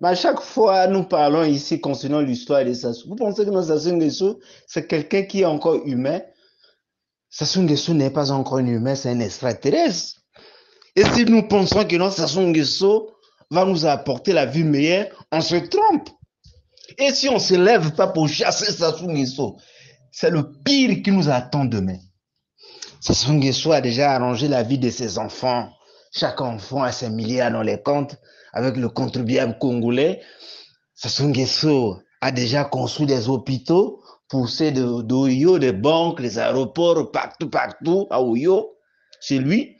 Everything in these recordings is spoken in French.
Mais à chaque fois, nous parlons ici concernant l'histoire de Sassou. Vous pensez que non, Sassou Nguesso, c'est quelqu'un qui est encore humain? Sassou Nguesso n'est pas encore un humain, c'est un extraterrestre. Et si nous pensons que non, Sassou Nguesso va nous apporter la vie meilleure, on se trompe. Et si on ne se lève pas pour chasser Sassou Nguesso, c'est le pire qui nous attend demain. Sassou Nguesso a déjà arrangé la vie de ses enfants. Chaque enfant a ses milliards dans les comptes avec le contribuable congolais. Sassou Nguesso a déjà construit des hôpitaux pour ceux d'Oyo, des banques, des aéroports, partout, à Oyo, chez lui.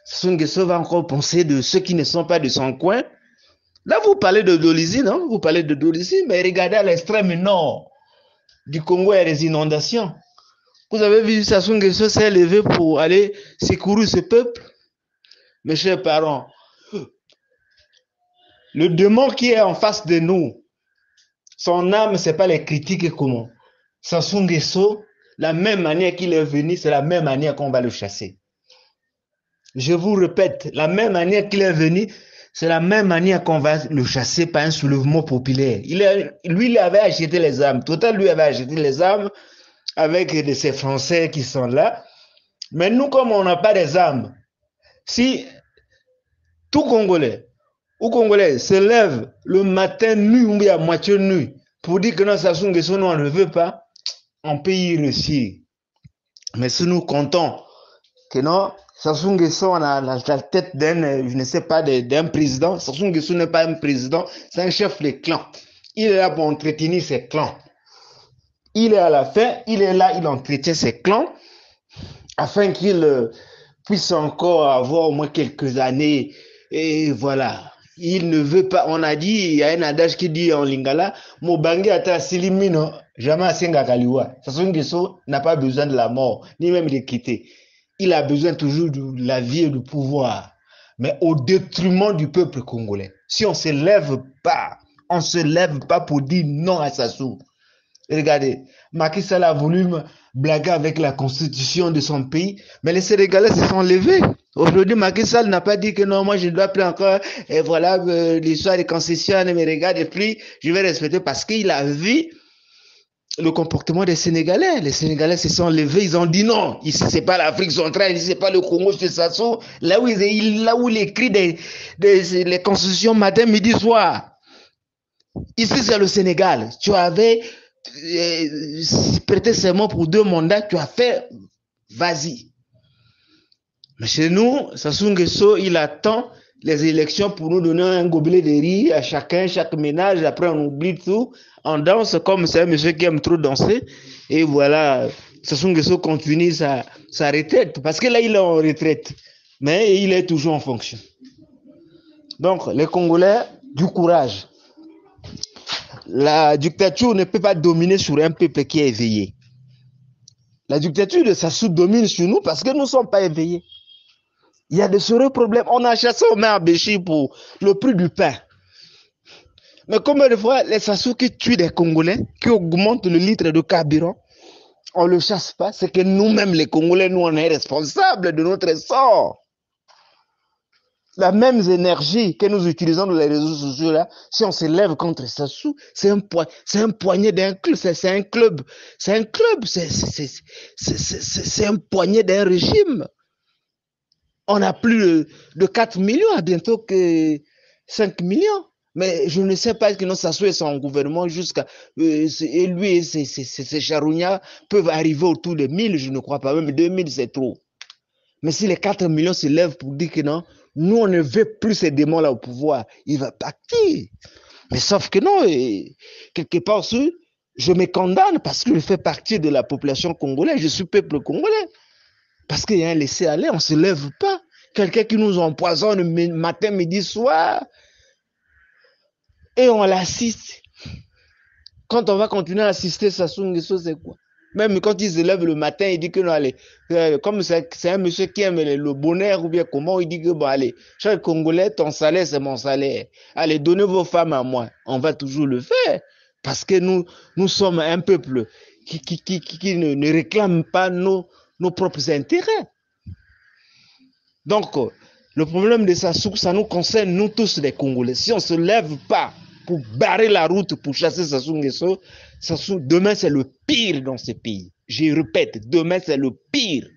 Sassou Nguesso va encore penser de ceux qui ne sont pas de son coin. Là, vous parlez de Dolisie, non? Vous parlez de Dolisie, mais regardez à l'extrême nord du Congo, il y a des inondations. Vous avez vu Sassou Nguesso s'est levé pour aller secourir ce peuple? Mes chers parents, le démon qui est en face de nous, son âme, c'est pas les critiques comment. Sassou Nguesso, la même manière qu'il est venu, c'est la même manière qu'on va le chasser. Je vous répète, la même manière qu'il est venu, c'est la même manière qu'on va le chasser par un soulèvement populaire. Lui, il avait acheté les armes. Total, lui avait acheté les armes avec de ces Français qui sont là. Mais nous, comme on n'a pas des armes, si tout Congolais ou Congolais se lève le matin nu ou bien à moitié nu pour dire que non, Sassou Nguesso, on ne veut pas, on peut y réussir. Mais si nous comptons que non, Sassou Nguesso, on a la tête d'un, je ne sais pas, d'un président. Sassou Nguesso n'est pas un président, c'est un chef de clan. Il est là pour entretenir ses clans. Il est à la fin, il est là, il entretient ses clans afin qu'il puisse encore avoir au moins quelques années. Et voilà. Il ne veut pas, on a dit, il y a un adage qui dit en lingala, Mobangi ata silimino, jamais asenga kaliwa. Sassou Nguesso n'a pas besoin de la mort, ni même de quitter. Il a besoin toujours de la vie et du pouvoir, mais au détriment du peuple congolais. Si on ne se lève pas, on ne se lève pas pour dire non à Sassou. Regardez, Macky Sall a voulu blaguer avec la constitution de son pays, mais les Sénégalais se sont levés. Aujourd'hui, Macky Sall n'a pas dit que non, moi je ne dois plus encore, et voilà, l'histoire des concessions, mais regarde, et puis je vais respecter parce qu'il a vu le comportement des Sénégalais. Les Sénégalais se sont levés, ils ont dit non, ici c'est pas l'Afrique centrale, ici c'est pas le Congo, c'est Sassou, là où il écrit les constitutions matin, midi, soir. Ici c'est le Sénégal. Tu avais prêté serment pour 2 mandats, tu as fait, vas-y. Mais chez nous, Sassou Nguesso, il attend les élections pour nous donner un gobelet de riz à chacun, chaque ménage. Après, on oublie tout. On danse comme c'est un monsieur qui aime trop danser. Et voilà, Sassou Nguesso continue sa retraite. Parce que là, il est en retraite. Mais il est toujours en fonction. Donc, les Congolais, du courage. La dictature ne peut pas dominer sur un peuple qui est éveillé. La dictature de Sassou domine sur nous parce que nous ne sommes pas éveillés. Il y a de sérieux problèmes. On a chassé au maire Béchi pour le prix du pain. Mais combien de fois les Sassou qui tuent des Congolais, qui augmentent le litre de carburant, on ne le chasse pas, c'est que nous-mêmes, les Congolais, nous, on est responsables de notre sort. La même énergie que nous utilisons dans les réseaux sociaux là, si on se lève contre Sassou, c'est un poignet d'un club, c'est un club, c'est un poignet d'un régime. On a plus de 4 millions, à bientôt que 5 millions. Mais je ne sais pas que Sassou et son gouvernement jusqu'à et lui et ses charougnards peuvent arriver autour de 1000, je ne crois pas, même 2000 c'est trop. Mais si les 4 millions se lèvent pour dire que non, nous on ne veut plus ces démons-là au pouvoir, il va partir. Mais sauf que non, quelque part aussi, je me condamne parce que je fais partie de la population congolaise, je suis peuple congolais. Parce qu'il y a un laisser-aller, on ne se lève pas. Quelqu'un qui nous empoisonne matin, midi, soir, et on l'assiste. Quand on va continuer à assister Sassou Nguesso, c'est quoi? Même quand il se lève le matin, il dit que non, allez, comme c'est un monsieur qui aime le bonheur ou bien comment, il dit que bon, allez, cher Congolais, ton salaire, c'est mon salaire. Allez, donnez vos femmes à moi. On va toujours le faire. Parce que nous sommes un peuple qui ne réclame pas nos propres intérêts. Donc, Le problème de Sassou, ça nous concerne, nous tous les Congolais. Si on ne se lève pas pour barrer la route pour chasser Sassou Nguesso, demain c'est le pire dans ce pays. Je répète, demain c'est le pire.